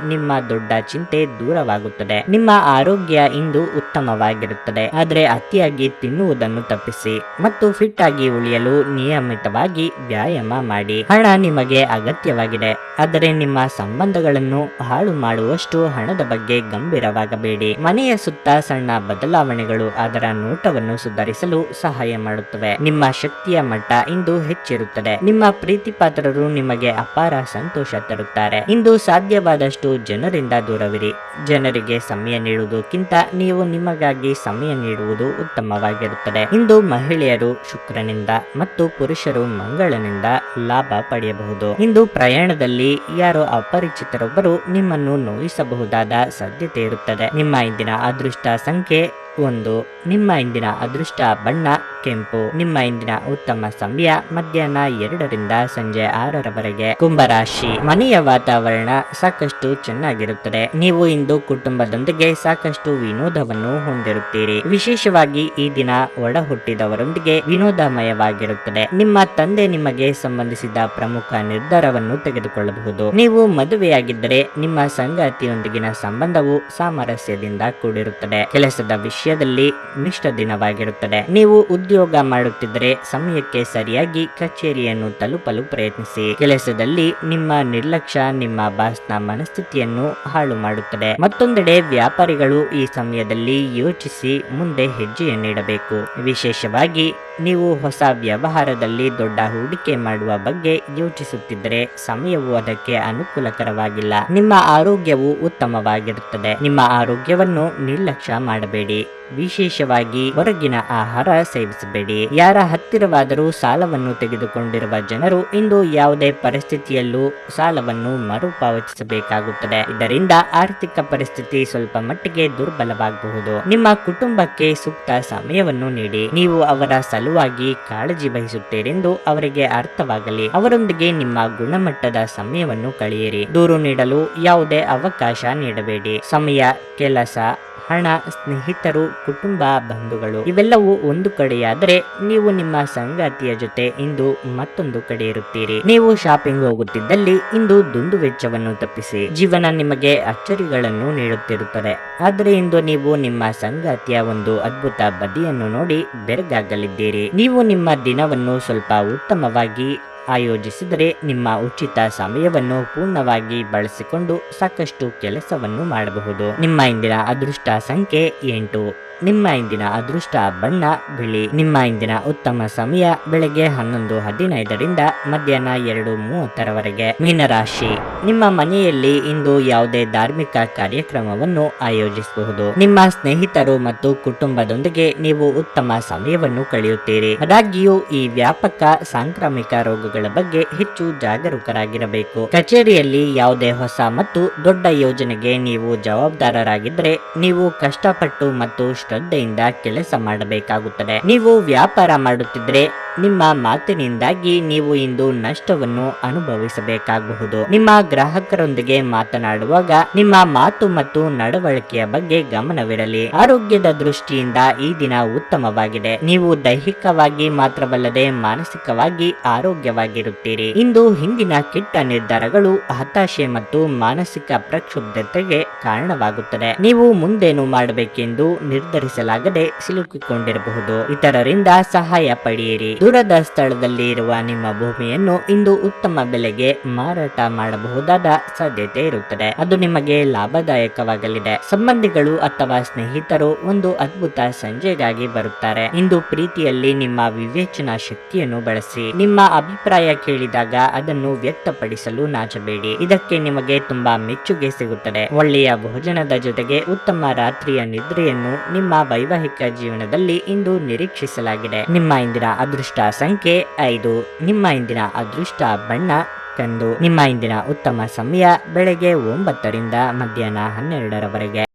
ನಿಮ್ಮ ದೊಡ್ಡ ಚಿಂತೆ ದೂರವಾಗುತ್ತದೆ. ನಿಮ್ಮ ಆರೋಗ್ಯ ಇಂದು ಉತ್ತಮವಾಗಿರುತ್ತದೆ. ಆದರೆ ಅತಿಯಾಗಿ ತಿನ್ನುವುದನ್ನು ತಪ್ಪಿಸಿ ಮತ್ತು ಫಿಟ್ ಆಗಿ ಉಳಿಯಲು ನಿಯಮಿತವಾಗಿ ವ್ಯಾಯಾಮ ಮಾಡಿ. ಹಣ ನಿಮಗೆ ಅಗತ್ಯವಾಗಿದೆ, ಆದರೆ ನಿಮ್ಮ ಸಂಬಂಧಗಳನ್ನು ಹಾಳು ಮಾಡುವಷ್ಟು ಹಣದ ಬಗ್ಗೆ ಗಂಭೀರವಾಗಬೇಡಿ. ಮನೆಯ ಸುತ್ತ ಸಣ್ಣ ಬದಲಾವಣೆಗಳು ಅದರ ನೋಟವನ್ನು ಸುಧಾರಿಸಲು ಸಹಾಯ ಮಾಡುತ್ತವೆ. ನಿಮ್ಮ ಶಕ್ತಿಯ ಮಟ್ಟ ಇಂದು ಹೆಚ್ಚಿರುತ್ತದೆ. ನಿಮ್ಮ ಪ್ರೀತಿ ಪಾತ್ರರು ನಿಮಗೆ ಅಪಾರ ಸಂತೋಷ ತರುತ್ತಾರೆ. ಇಂದು ಸಾಧ್ಯವಾದಷ್ಟು ಜನರಿಂದ ದೂರವಿರಿ. ಜನರಿಗೆ ಸಮಯ ನೀಡುವುದಕ್ಕಿಂತ ನೀವು ನಿಮಗಾಗಿ ಸಮಯ ನೀಡುವುದು ಉತ್ತಮವಾಗಿರುತ್ತದೆ. ಇಂದು ಮಹಿಳೆಯರು ಶುಕ್ರನಿಂದ ಮತ್ತು ಪುರುಷರು ಮಂಗಳನಿಂದ ಲಾಭ ಪಡೆಯಬಹುದು. ಇಂದು ಪ್ರಯಾಣದಲ್ಲಿ ಯಾರೋ ಅಪರಿಚಿತರೊಬ್ಬರು ನಿಮ್ಮನ್ನು ನೋಯಿಸಬಹುದಾದ ಸಾಧ್ಯತೆ ಇರುತ್ತದೆ. ನಿಮ್ಮ ಇಂದಿನ ಅದೃಷ್ಟ ಸಂಖ್ಯೆ 1. ನಿಮ್ಮ ಇಂದಿನ ಅದೃಷ್ಟ ಬಣ್ಣ ಕೆಂಪು. ನಿಮ್ಮ ಇಂದಿನ ಉತ್ತಮ ಸಮಯ ಮಧ್ಯಾಹ್ನ 2ರಿಂದ ಸಂಜೆ 6ರವರೆಗೆ. ಕುಂಭರಾಶಿ, ಮನೆಯ ವಾತಾವರಣ ಸಾಕಷ್ಟು ಚೆನ್ನಾಗಿರುತ್ತದೆ. ನೀವು ಇಂದು ಕುಟುಂಬದೊಂದಿಗೆ ಸಾಕಷ್ಟು ವಿನೋದವನ್ನು ಹೊಂದಿರುತ್ತೀರಿ. ವಿಶೇಷವಾಗಿ ಈ ದಿನ ಒಡ ಹುಟ್ಟಿದವರೊಂದಿಗೆ ವಿನೋದಮಯವಾಗಿರುತ್ತದೆ. ನಿಮ್ಮ ತಂದೆ ನಿಮಗೆ ಸಂಬಂಧಿಸಿದ ಪ್ರಮುಖ ನಿರ್ಧಾರವನ್ನು ತೆಗೆದುಕೊಳ್ಳಬಹುದು. ನೀವು ಮದುವೆಯಾಗಿದ್ದರೆ ನಿಮ್ಮ ಸಂಗಾತಿಯೊಂದಿಗಿನ ಸಂಬಂಧವು ಸಾಮರಸ್ಯದಿಂದ ಕೂಡಿರುತ್ತದೆ. ಕೆಲಸದ ವಿಷಯದಲ್ಲಿ ಮಿಶ್ರ ದಿನವಾಗಿರುತ್ತದೆ. ನೀವು ಉದ್ಯೋಗ ಮಾಡುತ್ತಿದ್ದರೆ ಸಮಯಕ್ಕೆ ಸರಿಯಾಗಿ ಕಚೇರಿಯನ್ನು ತಲುಪಲು ಪ್ರಯತ್ನಿಸಿ. ಕೆಲಸದಲ್ಲಿ ನಿಮ್ಮ ನಿರ್ಲಕ್ಷ್ಯ ನಿಮ್ಮ ಬಾಸ್ನ ಮನಸ್ಥಿತಿಯನ್ನು ಹಾಳು ಮಾಡುತ್ತದೆ. ಮತ್ತೊಂದೆಡೆ ವ್ಯಾಪಾರಿಗಳು ಈ ಸಮಯದಲ್ಲಿ ಯೋಚಿಸಿ ಮುಂದೆ ಹೆಜ್ಜೆಯನ್ನಿಡಬೇಕು. ವಿಶೇಷವಾಗಿ ನೀವು ಹೊಸ ವ್ಯವಹಾರದಲ್ಲಿ ದೊಡ್ಡ ಹೂಡಿಕೆ ಮಾಡುವ ಬಗ್ಗೆ ಯೋಚಿಸುತ್ತಿದ್ದರೆ ಸಮಯವು ಅದಕ್ಕೆ ಅನುಕೂಲಕರವಾಗಿಲ್ಲ. ನಿಮ್ಮ ಆರೋಗ್ಯವು ಉತ್ತಮವಾಗಿರುತ್ತದೆ. ನಿಮ್ಮ ಆರೋಗ್ಯವನ್ನು ನಿರ್ಲಕ್ಷ್ಯ ಮಾಡಬೇಡಿ. ವಿಶೇಷವಾಗಿ ಹೊರಗಿನ ಆಹಾರ ಸೇವಿಸಬೇಡಿ. ಯಾರ ಹತ್ತಿರವಾದರೂ ಸಾಲವನ್ನು ತೆಗೆದುಕೊಂಡಿರುವ ಜನರು ಇಂದು ಯಾವುದೇ ಪರಿಸ್ಥಿತಿಯಲ್ಲೂ ಸಾಲವನ್ನು ಮರುಪಾವತಿಸಬೇಕಾಗುತ್ತದೆ. ಇದರಿಂದ ಆರ್ಥಿಕ ಪರಿಸ್ಥಿತಿ ಸ್ವಲ್ಪ ಮಟ್ಟಿಗೆ ದುರ್ಬಲವಾಗಬಹುದು. ನಿಮ್ಮ ಕುಟುಂಬಕ್ಕೆ ಸೂಕ್ತ ಸಮಯವನ್ನು ನೀಡಿ. ನೀವು ಅವರ ಸಲುವಾಗಿ ಕಾಳಜಿ ವಹಿಸುತ್ತೀರೆಂದು ಅವರಿಗೆ ಅರ್ಥವಾಗಲಿ. ಅವರೊಂದಿಗೆ ನಿಮ್ಮ ಗುಣಮಟ್ಟದ ಸಮಯವನ್ನು ಕಳೆಯಿರಿ. ದೂರು ನೀಡಲು ಯಾವುದೇ ಅವಕಾಶ ನೀಡಬೇಡಿ. ಸಮಯ, ಕೆಲಸ, ಹಣ, ಸ್ನೇಹಿತರು, ಕುಟುಂಬ, ಬಂಧುಗಳು ಇವೆಲ್ಲವೂ ಒಂದು ಕಡೆಯಾದರೆ ನೀವು ನಿಮ್ಮ ಸಂಗಾತಿಯ ಜೊತೆ ಇಂದು ಮತ್ತೊಂದು ಕಡೆ ಇರುತ್ತೀರಿ. ನೀವು ಶಾಪಿಂಗ್ ಹೋಗುತ್ತಿದ್ದಲ್ಲಿ ಇಂದು ದುಂದು ವೆಚ್ಚವನ್ನು ತಪ್ಪಿಸಿ. ಜೀವನ ನಿಮಗೆ ಅಚ್ಚರಿಗಳನ್ನು ನೀಡುತ್ತಿರುತ್ತದೆ. ಆದರೆ ಇಂದು ನೀವು ನಿಮ್ಮ ಸಂಗಾತಿಯ ಒಂದು ಅದ್ಭುತ ಬದಿಯನ್ನು ನೋಡಿ ಬೆರಗಾಗಲಿದ್ದೀರಿ. ನೀವು ನಿಮ್ಮ ದಿನವನ್ನು ಸ್ವಲ್ಪ ಉತ್ತಮವಾಗಿ ಆಯೋಜಿಸಿದರೆ ನಿಮ್ಮ ಉಚಿತ ಸಮಯವನ್ನು ಪೂರ್ಣವಾಗಿ ಬಳಸಿಕೊಂಡು ಸಾಕಷ್ಟು ಕೆಲಸವನ್ನು ಮಾಡಬಹುದು. ನಿಮ್ಮ ಇಂದಿನ ಅದೃಷ್ಟ ಸಂಖ್ಯೆ 8. ನಿಮ್ಮ ಇಂದಿನ ಅದೃಷ್ಟ ಬಣ್ಣ ಬಿಳಿ. ನಿಮ್ಮ ಇಂದಿನ ಉತ್ತಮ ಸಮಯ ಬೆಳಗ್ಗೆ 11:15 ಮಧ್ಯಾಹ್ನ 2:30 ಮೀನರಾಶಿ, ನಿಮ್ಮ ಮನೆಯಲ್ಲಿ ಇಂದು ಯಾವುದೇ ಧಾರ್ಮಿಕ ಕಾರ್ಯಕ್ರಮವನ್ನು ಆಯೋಜಿಸಬಹುದು. ನಿಮ್ಮ ಸ್ನೇಹಿತರು ಮತ್ತು ಕುಟುಂಬದೊಂದಿಗೆ ನೀವು ಉತ್ತಮ ಸಮಯವನ್ನು ಕಳೆಯುತ್ತೀರಿ. ಆದಾಗ್ಯೂ ಈ ವ್ಯಾಪಕ ಸಾಂಕ್ರಾಮಿಕ ರೋಗಗಳ ಬಗ್ಗೆ ಹೆಚ್ಚು ಜಾಗರೂಕರಾಗಿರಬೇಕು. ಕಚೇರಿಯಲ್ಲಿ ಯಾವುದೇ ಹೊಸ ಮತ್ತು ದೊಡ್ಡ ಯೋಜನೆಗೆ ನೀವು ಜವಾಬ್ದಾರರಾಗಿದ್ದರೆ ನೀವು ಕಷ್ಟಪಟ್ಟು ಮತ್ತು ಶ್ರದ್ಧೆಯಿಂದ ಕೆಲಸ ಮಾಡಬೇಕಾಗುತ್ತದೆ. ನೀವು ವ್ಯಾಪಾರ ಮಾಡುತ್ತಿದ್ದರೆ ನಿಮ್ಮ ಮಾತಿನಿಂದಾಗಿ ನೀವು ಇಂದು ನಷ್ಟವನ್ನು ಅನುಭವಿಸಬೇಕಾಗಬಹುದು. ನಿಮ್ಮ ಗ್ರಾಹಕರೊಂದಿಗೆ ಮಾತನಾಡುವಾಗ ನಿಮ್ಮ ಮಾತು ಮತ್ತು ನಡವಳಿಕೆಯ ಬಗ್ಗೆ ಗಮನವಿರಲಿ. ಆರೋಗ್ಯದ ದೃಷ್ಟಿಯಿಂದ ಈ ದಿನ ಉತ್ತಮವಾಗಿದೆ. ನೀವು ದೈಹಿಕವಾಗಿ ಮಾತ್ರವಲ್ಲದೆ ಮಾನಸಿಕವಾಗಿ ಆರೋಗ್ಯವಾಗಿರುತ್ತೀರಿ. ಇಂದು ಹಿಂದಿನ ಕೆಟ್ಟ ನಿರ್ಧಾರಗಳು ಹತಾಶೆ ಮತ್ತು ಮಾನಸಿಕ ಪ್ರಕ್ಷುಬ್ಧತೆಗೆ ಕಾರಣವಾಗುತ್ತದೆ. ನೀವು ಮುಂದೇನು ಮಾಡಬೇಕೆಂದು ನಿರ್ಧರಿಸಲಾಗದೆ ಸಿಲುಕಿಕೊಂಡಿರಬಹುದು. ಇತರರಿಂದ ಸಹಾಯ ಪಡೆಯಿರಿ. ದೂರದ ಸ್ಥಳದಲ್ಲಿ ಇರುವ ನಿಮ್ಮ ಭೂಮಿಯನ್ನು ಇಂದು ಉತ್ತಮ ಬೆಲೆಗೆ ಮಾರಾಟ ಮಾಡಬಹುದಾದ ಸಾಧ್ಯತೆ ಇರುತ್ತದೆ. ಅದು ನಿಮಗೆ ಲಾಭದಾಯಕವಾಗಲಿದೆ. ಸಂಬಂಧಿಗಳು ಅಥವಾ ಸ್ನೇಹಿತರು ಒಂದು ಅದ್ಭುತ ಸಂಜೆಗಾಗಿ ಬರುತ್ತಾರೆ. ಇಂದು ಪ್ರೀತಿಯಲ್ಲಿ ನಿಮ್ಮ ವಿವೇಚನಾ ಶಕ್ತಿಯನ್ನು ಬಳಸಿ. ನಿಮ್ಮ ಅಭಿಪ್ರಾಯ ಕೇಳಿದಾಗ ಅದನ್ನು ವ್ಯಕ್ತಪಡಿಸಲು ನಾಚಬೇಡಿ. ಇದಕ್ಕೆ ನಿಮಗೆ ತುಂಬಾ ಮೆಚ್ಚುಗೆ ಸಿಗುತ್ತದೆ. ಒಳ್ಳೆಯ ಭೋಜನದ ಜೊತೆಗೆ ಉತ್ತಮ ರಾತ್ರಿಯ ನಿದ್ರೆಯನ್ನು ನಿಮ್ಮ ವೈವಾಹಿಕ ಜೀವನದಲ್ಲಿ ಇಂದು ನಿರೀಕ್ಷಿಸಲಾಗಿದೆ. ನಿಮ್ಮ ಇಂದಿನ ಅದೃಷ್ಟ ಸಂಖ್ಯೆ 5. ನಿಮ್ಮ ಇಂದಿನ ಅದೃಷ್ಟ ಬಣ್ಣ ಕಂದು. ನಿಮ್ಮ ಇಂದಿನ ಉತ್ತಮ ಸಮಯ ಬೆಳಗ್ಗೆ 9 ಮಧ್ಯಾಹ್ನ 12